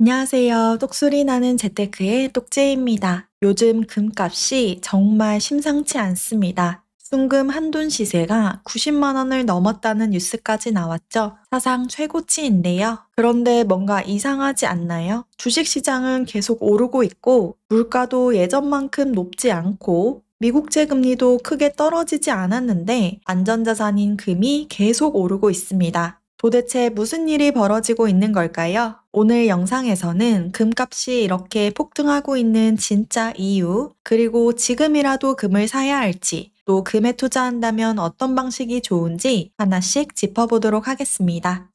안녕하세요. 똑소리 나는 재테크의 똑재입니다. 요즘 금값이 정말 심상치 않습니다. 순금 한돈 시세가 90만 원을 넘었다는 뉴스까지 나왔죠. 사상 최고치인데요. 그런데 뭔가 이상하지 않나요? 주식시장은 계속 오르고 있고 물가도 예전만큼 높지 않고 미국채 금리도 크게 떨어지지 않았는데 안전자산인 금이 계속 오르고 있습니다. 도대체 무슨 일이 벌어지고 있는 걸까요? 오늘 영상에서는 금값이 이렇게 폭등하고 있는 진짜 이유, 그리고 지금이라도 금을 사야 할지, 또 금에 투자한다면 어떤 방식이 좋은지 하나씩 짚어보도록 하겠습니다.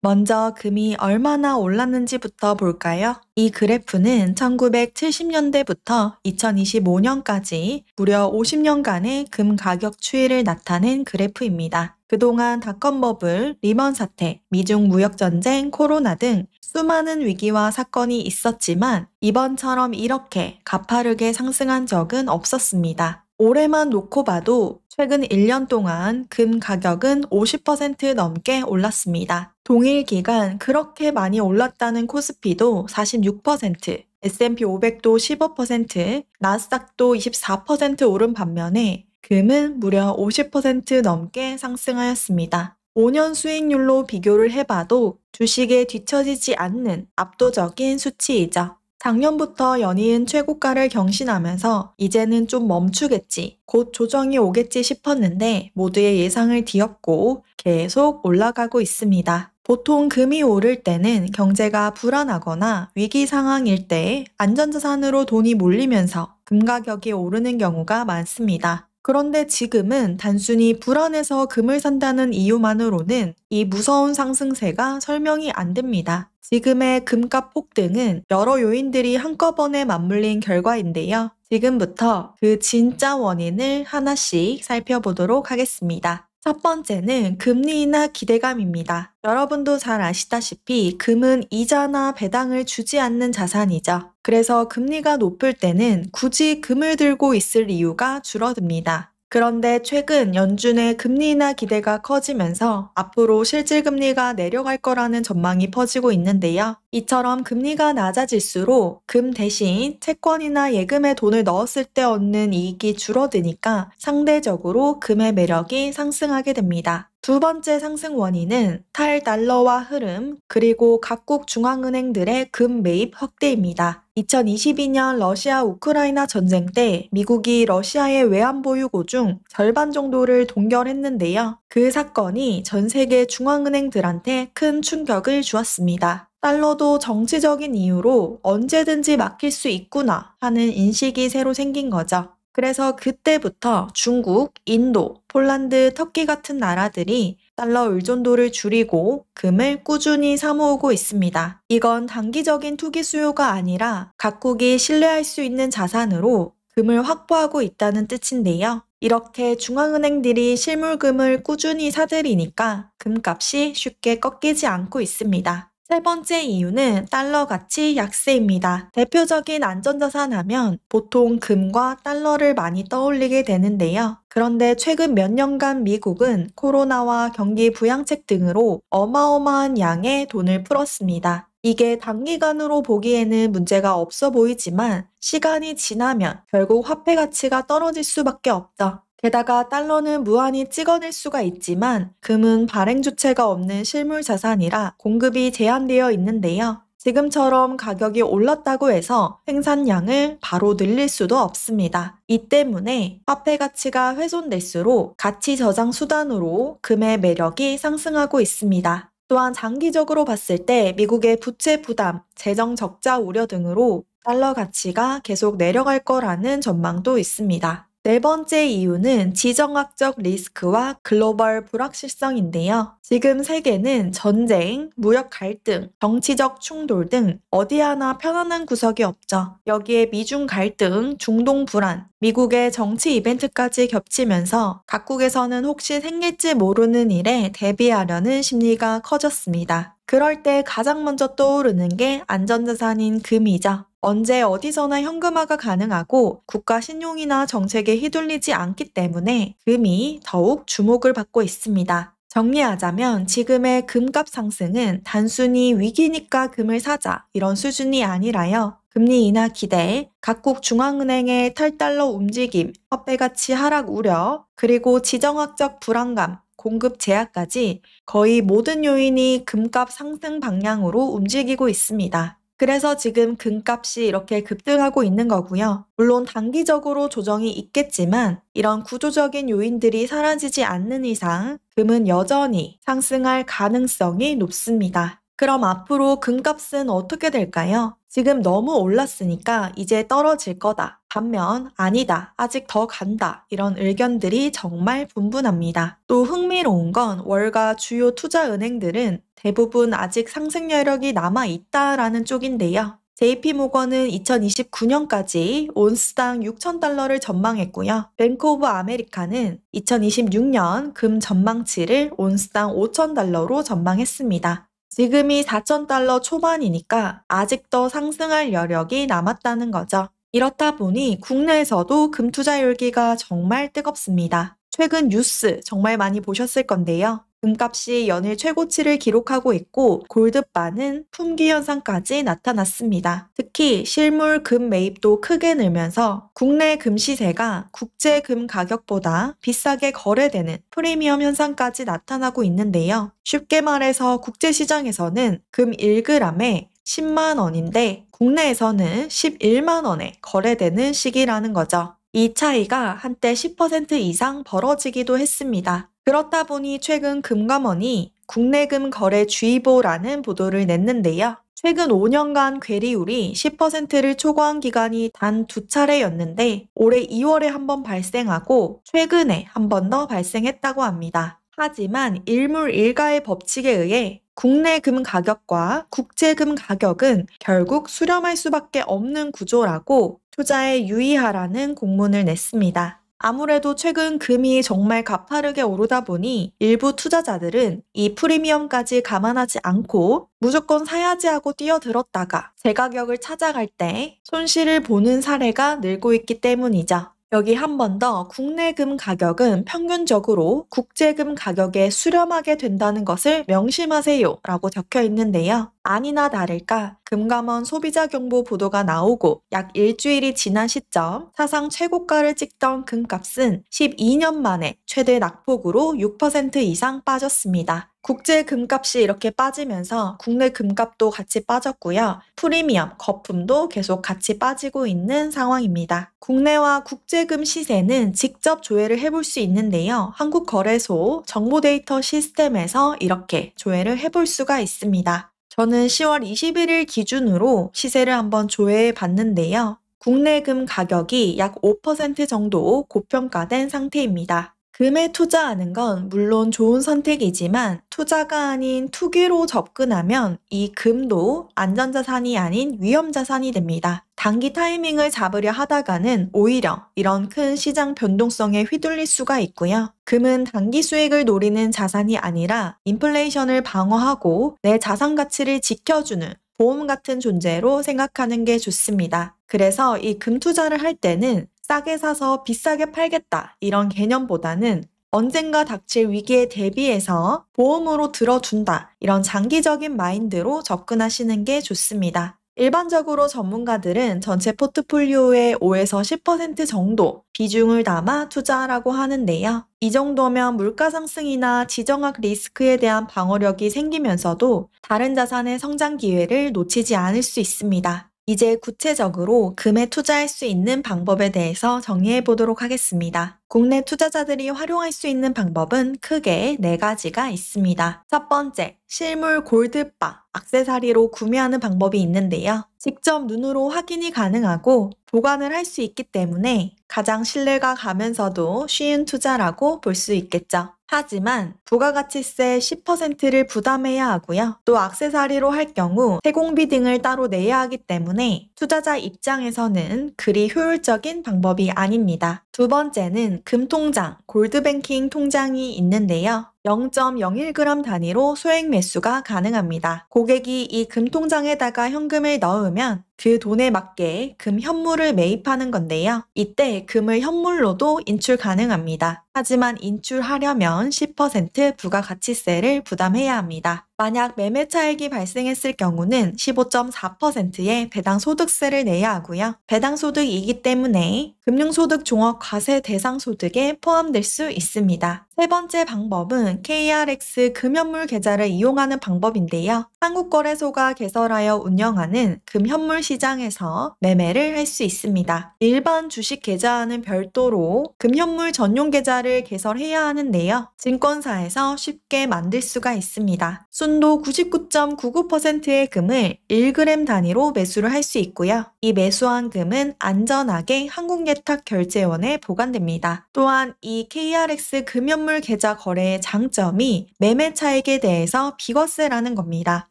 먼저 금이 얼마나 올랐는지부터 볼까요? 이 그래프는 1970년대부터 2025년까지 무려 50년간의 금 가격 추이를 나타낸 그래프입니다. 그동안 닷컴 버블, 리먼 사태, 미중 무역 전쟁, 코로나 등 수많은 위기와 사건이 있었지만 이번처럼 이렇게 가파르게 상승한 적은 없었습니다. 올해만 놓고 봐도 최근 1년 동안 금 가격은 50% 넘게 올랐습니다. 동일 기간 그렇게 많이 올랐다는 코스피도 46%, S&P 500도 15%, 나스닥도 24% 오른 반면에 금은 무려 50% 넘게 상승하였습니다. 5년 수익률로 비교를 해봐도 주식에 뒤처지지 않는 압도적인 수치이죠. 작년부터 연이은 최고가를 경신하면서 이제는 좀 멈추겠지, 곧 조정이 오겠지 싶었는데 모두의 예상을 뒤엎고 계속 올라가고 있습니다. 보통 금이 오를 때는 경제가 불안하거나 위기 상황일 때 안전자산으로 돈이 몰리면서 금 가격이 오르는 경우가 많습니다. 그런데 지금은 단순히 불안해서 금을 산다는 이유만으로는 이 무서운 상승세가 설명이 안 됩니다. 지금의 금값 폭등은 여러 요인들이 한꺼번에 맞물린 결과인데요. 지금부터 그 진짜 원인을 하나씩 살펴보도록 하겠습니다. 첫 번째는 금리 인하 기대감입니다. 여러분도 잘 아시다시피 금은 이자나 배당을 주지 않는 자산이죠. 그래서 금리가 높을 때는 굳이 금을 들고 있을 이유가 줄어듭니다. 그런데 최근 연준의 금리 인하 기대가 커지면서 앞으로 실질 금리가 내려갈 거라는 전망이 퍼지고 있는데요. 이처럼 금리가 낮아질수록 금 대신 채권이나 예금에 돈을 넣었을 때 얻는 이익이 줄어드니까 상대적으로 금의 매력이 상승하게 됩니다. 두 번째 상승 원인은 탈달러화 흐름, 그리고 각국 중앙은행들의 금 매입 확대입니다. 2022년 러시아 우크라이나 전쟁 때 미국이 러시아의 외환 보유고 중 절반 정도를 동결했는데요. 그 사건이 전 세계 중앙은행들한테 큰 충격을 주었습니다. 달러도 정치적인 이유로 언제든지 막힐 수 있구나 하는 인식이 새로 생긴 거죠. 그래서 그때부터 중국, 인도, 폴란드, 터키 같은 나라들이 달러 의존도를 줄이고 금을 꾸준히 사모으고 있습니다. 이건 단기적인 투기 수요가 아니라 각국이 신뢰할 수 있는 자산으로 금을 확보하고 있다는 뜻인데요. 이렇게 중앙은행들이 실물금을 꾸준히 사들이니까 금값이 쉽게 꺾이지 않고 있습니다. 세 번째 이유는 달러 가치 약세입니다. 대표적인 안전자산 하면 보통 금과 달러를 많이 떠올리게 되는데요. 그런데 최근 몇 년간 미국은 코로나와 경기 부양책 등으로 어마어마한 양의 돈을 풀었습니다. 이게 단기간으로 보기에는 문제가 없어 보이지만 시간이 지나면 결국 화폐 가치가 떨어질 수밖에 없죠. 게다가 달러는 무한히 찍어낼 수가 있지만 금은 발행 주체가 없는 실물 자산이라 공급이 제한되어 있는데요. 지금처럼 가격이 올랐다고 해서 생산량을 바로 늘릴 수도 없습니다. 이 때문에 화폐 가치가 훼손될수록 가치 저장 수단으로 금의 매력이 상승하고 있습니다. 또한 장기적으로 봤을 때 미국의 부채 부담, 재정 적자 우려 등으로 달러 가치가 계속 내려갈 거라는 전망도 있습니다. 네 번째 이유는 지정학적 리스크와 글로벌 불확실성인데요. 지금 세계는 전쟁, 무역 갈등, 정치적 충돌 등 어디 하나 편안한 구석이 없죠. 여기에 미중 갈등, 중동 불안, 미국의 정치 이벤트까지 겹치면서 각국에서는 혹시 생길지 모르는 일에 대비하려는 심리가 커졌습니다. 그럴 때 가장 먼저 떠오르는 게 안전자산인 금이죠. 언제 어디서나 현금화가 가능하고 국가 신용이나 정책에 휘둘리지 않기 때문에 금이 더욱 주목을 받고 있습니다. 정리하자면 지금의 금값 상승은 단순히 위기니까 금을 사자 이런 수준이 아니라요. 금리 인하 기대, 각국 중앙은행의 탈달러 움직임, 화폐 가치 하락 우려, 그리고 지정학적 불안감, 공급 제약까지 거의 모든 요인이 금값 상승 방향으로 움직이고 있습니다. 그래서 지금 금값이 이렇게 급등하고 있는 거고요. 물론 단기적으로 조정이 있겠지만 이런 구조적인 요인들이 사라지지 않는 이상 금은 여전히 상승할 가능성이 높습니다. 그럼 앞으로 금값은 어떻게 될까요? 지금 너무 올랐으니까 이제 떨어질 거다. 반면 아니다. 아직 더 간다. 이런 의견들이 정말 분분합니다. 또 흥미로운 건 월가 주요 투자은행들은 대부분 아직 상승 여력이 남아 있다라는 쪽인데요. JP모건은 2029년까지 온스당 6,000달러를 전망했고요. 뱅크 오브 아메리카는 2026년 금 전망치를 온스당 5,000달러로 전망했습니다. 지금이 4,000달러 초반이니까 아직 더 상승할 여력이 남았다는 거죠. 이렇다 보니 국내에서도 금 투자 열기가 정말 뜨겁습니다. 최근 뉴스 정말 많이 보셨을 건데요. 금값이 연일 최고치를 기록하고 있고 골드바는 품귀 현상까지 나타났습니다. 특히 실물 금 매입도 크게 늘면서 국내 금 시세가 국제 금 가격보다 비싸게 거래되는 프리미엄 현상까지 나타나고 있는데요. 쉽게 말해서 국제 시장에서는 금 1g에 10만 원인데 국내에서는 11만 원에 거래되는 시기라는 거죠. 이 차이가 한때 10% 이상 벌어지기도 했습니다. 그렇다 보니 최근 금감원이 국내금 거래 주의보라는 보도를 냈는데요. 최근 5년간 괴리율이 10%를 초과한 기간이 단 2차례였는데 올해 2월에 한 번 발생하고 최근에 한 번 더 발생했다고 합니다. 하지만 일물일가의 법칙에 의해 국내 금 가격과 국제 금 가격은 결국 수렴할 수밖에 없는 구조라고 투자에 유의하라는 공문을 냈습니다. 아무래도 최근 금이 정말 가파르게 오르다 보니 일부 투자자들은 이 프리미엄까지 감안하지 않고 무조건 사야지 하고 뛰어들었다가 제 가격을 찾아갈 때 손실을 보는 사례가 늘고 있기 때문이죠. 여기 한 번 더 국내 금 가격은 평균적으로 국제 금 가격에 수렴하게 된다는 것을 명심하세요 라고 적혀 있는데요. 아니나 다를까 금감원 소비자 경보 보도가 나오고 약 일주일이 지난 시점 사상 최고가를 찍던 금값은 12년 만에 최대 낙폭으로 6% 이상 빠졌습니다. 국제 금값이 이렇게 빠지면서 국내 금값도 같이 빠졌고요. 프리미엄, 거품도 계속 같이 빠지고 있는 상황입니다. 국내와 국제금 시세는 직접 조회를 해볼 수 있는데요. 한국거래소 정보데이터 시스템에서 이렇게 조회를 해볼 수가 있습니다. 저는 10월 21일 기준으로 시세를 한번 조회해 봤는데요. 국내 금 가격이 약 5% 정도 고평가된 상태입니다. 금에 투자하는 건 물론 좋은 선택이지만 투자가 아닌 투기로 접근하면 이 금도 안전자산이 아닌 위험자산이 됩니다. 단기 타이밍을 잡으려 하다가는 오히려 이런 큰 시장 변동성에 휘둘릴 수가 있고요. 금은 단기 수익을 노리는 자산이 아니라 인플레이션을 방어하고 내 자산 가치를 지켜주는 보험 같은 존재로 생각하는 게 좋습니다. 그래서 이 금 투자를 할 때는 싸게 사서 비싸게 팔겠다 이런 개념보다는 언젠가 닥칠 위기에 대비해서 보험으로 들어둔다 이런 장기적인 마인드로 접근하시는 게 좋습니다. 일반적으로 전문가들은 전체 포트폴리오의 5에서 10% 정도 비중을 담아 투자하라고 하는데요. 이 정도면 물가 상승이나 지정학 리스크에 대한 방어력이 생기면서도 다른 자산의 성장 기회를 놓치지 않을 수 있습니다. 이제 구체적으로 금에 투자할 수 있는 방법에 대해서 정리해 보도록 하겠습니다. 국내 투자자들이 활용할 수 있는 방법은 크게 4가지가 있습니다. 첫 번째, 실물 골드바, 액세서리로 구매하는 방법이 있는데요. 직접 눈으로 확인이 가능하고 보관을 할 수 있기 때문에 가장 신뢰가 가면서도 쉬운 투자라고 볼 수 있겠죠. 하지만 부가가치세 10%를 부담해야 하고요. 또 액세서리로 할 경우 세공비 등을 따로 내야 하기 때문에 투자자 입장에서는 그리 효율적인 방법이 아닙니다. 두 번째는 금통장, 골드뱅킹 통장이 있는데요. 0.01g 단위로 소액 매수가 가능합니다. 고객이 이 금통장에다가 현금을 넣으면 그 돈에 맞게 금 현물을 매입하는 건데요. 이때 금을 현물로도 인출 가능합니다. 하지만 인출하려면 10% 부가가치세를 부담해야 합니다. 만약 매매 차익이 발생했을 경우는 15.4%의 배당소득세를 내야 하고요. 배당소득이기 때문에 금융소득 종합 과세 대상 소득에 포함될 수 있습니다. 세 번째 방법은 KRX 금현물 계좌를 이용하는 방법인데요. 한국거래소가 개설하여 운영하는 금현물 시장에서 매매를 할 수 있습니다. 일반 주식 계좌와는 별도로 금현물 전용 계좌를 개설해야 하는데요. 증권사에서 쉽게 만들 수가 있습니다. 순도 99.99%의 금을 1g 단위로 매수를 할 수 있고요. 이 매수한 금은 안전하게 한국예탁결제원에 보관됩니다. 또한 이 KRX 금현물 계좌 거래의 장점이 매매 차익에 대해서 비과세라는 겁니다.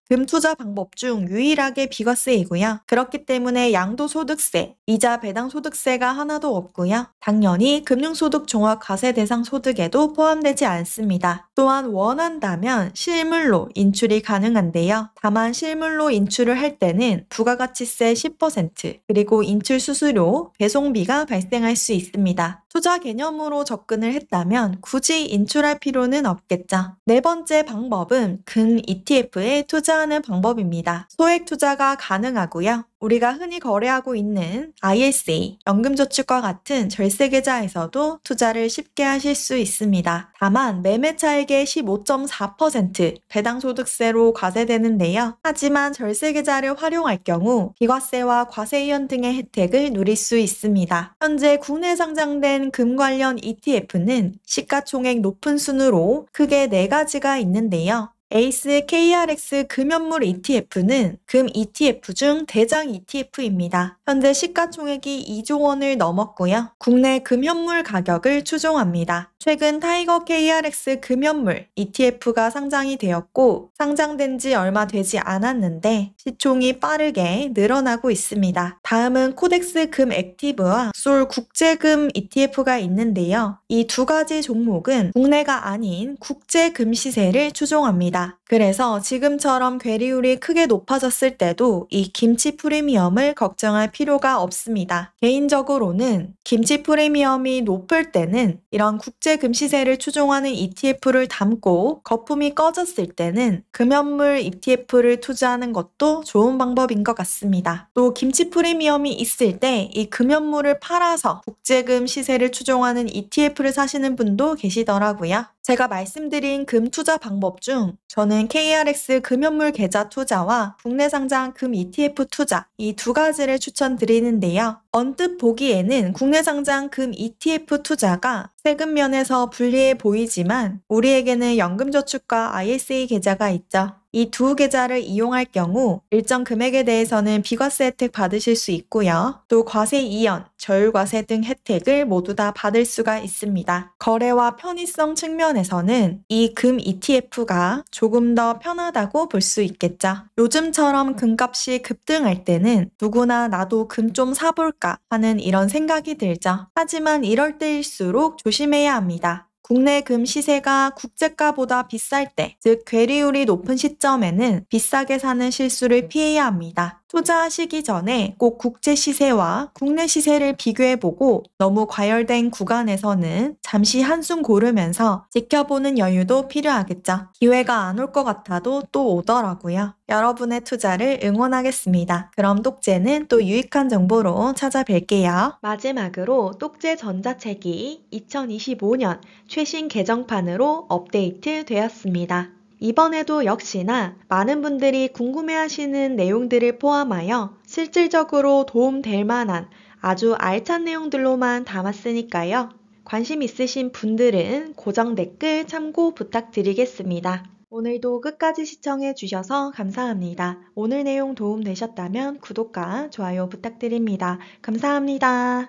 금 투자 방법 중 유일하게 비과세이고요. 그렇기 때문에 양도소득세, 이자 배당소득세가 하나도 없고요. 당연히 금융소득 종합과세 대상 소득에도 포함되지 않습니다. 또한 원한다면 실물로 인출이 가능한데요. 다만 실물로 인출을 할 때는 부가가치세 10% 그리고 인출 수수료, 배송비가 발생할 수 있습니다. 투자 개념으로 접근을 했다면 굳이 인출할 필요는 없겠죠. 네 번째 방법은 금 ETF에 투자하는 방법입니다. 소액 투자가 가능하고요. 우리가 흔히 거래하고 있는 ISA, 연금저축과 같은 절세계좌에서도 투자를 쉽게 하실 수 있습니다. 다만 매매 차익의 15.4% 배당소득세로 과세되는데요. 하지만 절세계좌를 활용할 경우 비과세와 과세이연 등의 혜택을 누릴 수 있습니다. 현재 국내 상장된 금 관련 ETF는 시가총액 높은 순으로 크게 4가지가 있는데요. 에이스 KRX 금현물 ETF는 금 ETF 중 대장 ETF입니다. 현재 시가총액이 2조 원을 넘었고요. 국내 금현물 가격을 추종합니다. 최근 타이거 KRX 금현물 ETF가 상장이 되었고 상장된 지 얼마 되지 않았는데 시총이 빠르게 늘어나고 있습니다. 다음은 코덱스 금 액티브와 솔 국제금 ETF가 있는데요. 이 두 가지 종목은 국내가 아닌 국제금 시세를 추종합니다. 그래서 지금처럼 괴리율이 크게 높아졌을 때도 이 김치 프리미엄을 걱정할 필요가 없습니다. 개인적으로는 김치 프리미엄이 높을 때는 이런 국제금 시세를 추종하는 ETF를 담고 거품이 꺼졌을 때는 금현물 ETF를 투자하는 것도 좋은 방법인 것 같습니다. 또 김치 프리미엄이 있을 때 이 금현물을 팔아서 국제금 시세를 추종하는 ETF를 사시는 분도 계시더라고요. 제가 말씀드린 금 투자 방법 중 저는 KRX 금현물 계좌 투자와 국내 상장 금 ETF 투자 이 두 가지를 추천드리는데요. 언뜻 보기에는 국내 상장 금 ETF 투자가 세금 면에서 불리해 보이지만 우리에게는 연금저축과 ISA 계좌가 있죠. 이 두 계좌를 이용할 경우 일정 금액에 대해서는 비과세 혜택 받으실 수 있고요. 또 과세 이연, 저율과세 등 혜택을 모두 다 받을 수가 있습니다. 거래와 편의성 측면에서는 이 금 ETF가 조금 더 편하다고 볼 수 있겠죠. 요즘처럼 금값이 급등할 때는 누구나 나도 금 좀 사볼까 하는 이런 생각이 들죠. 하지만 이럴 때일수록 조심해야 합니다. 국내 금 시세가 국제가보다 비쌀 때, 즉 괴리율이 높은 시점에는 비싸게 사는 실수를 피해야 합니다. 투자하시기 전에 꼭 국제 시세와 국내 시세를 비교해보고 너무 과열된 구간에서는 잠시 한숨 고르면서 지켜보는 여유도 필요하겠죠. 기회가 안 올 것 같아도 또 오더라고요. 여러분의 투자를 응원하겠습니다. 그럼 똑재는 또 유익한 정보로 찾아뵐게요. 마지막으로 똑재 전자책이 2025년 최신 개정판으로 업데이트 되었습니다. 이번에도 역시나 많은 분들이 궁금해하시는 내용들을 포함하여 실질적으로 도움될 만한 아주 알찬 내용들로만 담았으니까요. 관심 있으신 분들은 고정 댓글 참고 부탁드리겠습니다. 오늘도 끝까지 시청해 주셔서 감사합니다. 오늘 내용 도움되셨다면 구독과 좋아요 부탁드립니다. 감사합니다.